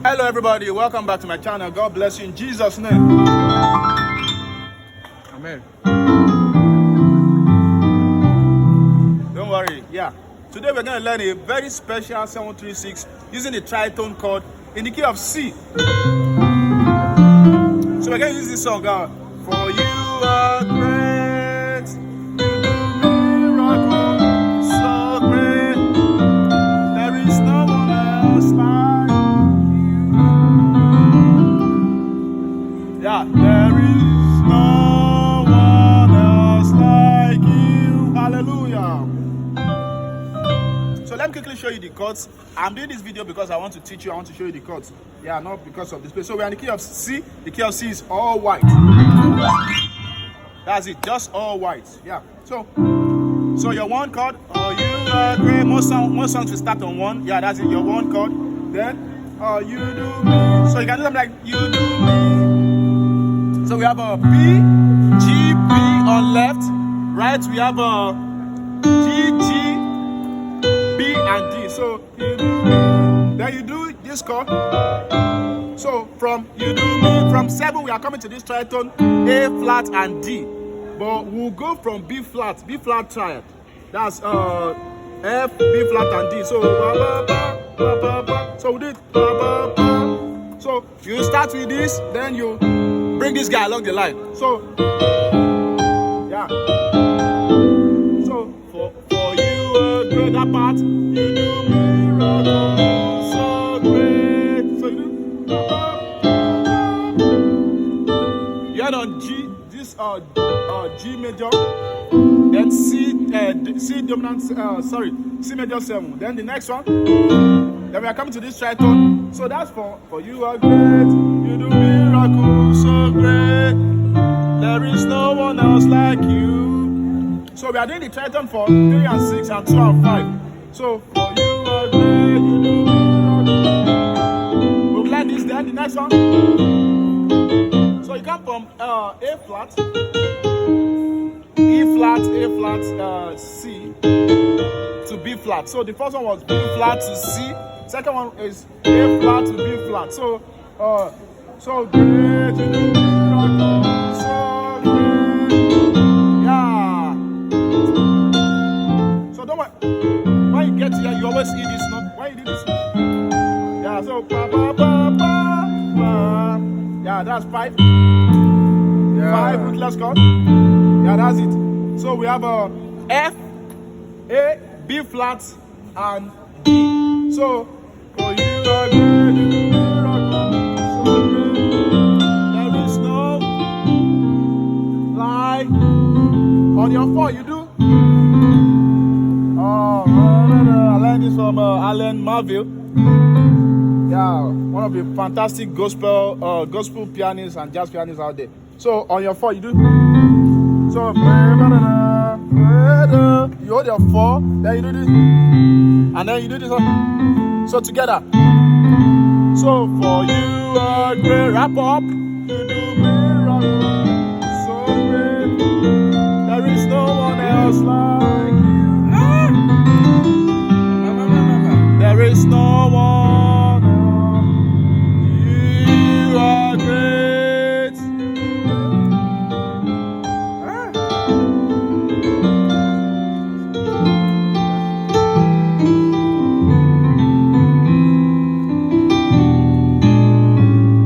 Hello everybody, welcome back to my channel. God bless you in Jesus' name. Amen. Don't worry, yeah. Today we're going to learn a very special 736 using the tritone chord in the key of C. So we're going to use this song, For you are great, you do miracles so great, there is no one else like you. Yeah, there is no one else like you. Hallelujah. So let me quickly show you the chords. I'm doing this video because I want to teach you, I want to show you the chords. Yeah, not because of the space. So we're in the key of C. The key of C is all white. That's it, just all white. Yeah. So your one chord, you are great. Most songs will start on one. Yeah, that's it, your one chord. Then you do me. So you can do something like you do me. So we have a B, G, B on left. Right, we have a G, G, B and D. So you do me. Then you do this chord. So from you do me, from 7 we are coming to this tritone, A flat and D. But we'll go from B flat triad. That's F, B flat and D. So so we did. So you start with this, then you bring this guy along the line. So yeah. So for you great that part, you do miracles so great. So you do. You end on G, this G major, then C dominant, C major 7. Then the next one, then we are coming to this tritone. So that's for you are great, you do miracles so great, there is no one else like you. So we are doing the tritone for 3 and 6 and 2 and 5. So for you are great, you do miracles. We'll learn this, then the next one. So you come from A flat, E flat, A flat, C to B flat. So the first one was B flat to C. Second one is A flat to B flat. So so great, you do miracles, so great. Yeah. So don't worry. When you get here, you always hear this note. Why you do this? Yeah. So pa pa pa pa pa. Yeah, that's 5. Yeah. 5 rootless chord. Yeah, that's it. So we have a F, A, B flat, and D. So for you are great, you do miracles so great. There is no like on your 4 you do. Oh, I learned this from Alan Marville. Yeah, one of the fantastic gospel pianists and jazz pianists out there. So on your 4 you do. So you hold your 4, then you do this, and then you do this one. So together. So for you are great, wrap up. You do miracles so great. There is no one else like you. There is no one else. You are great.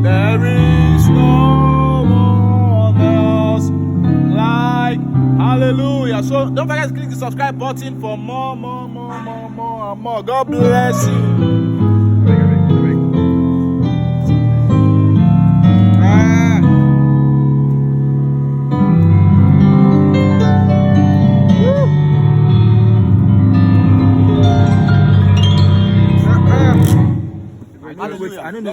There is no one else like. Hallelujah. So don't forget to click the subscribe button for more. God bless you. I don't know.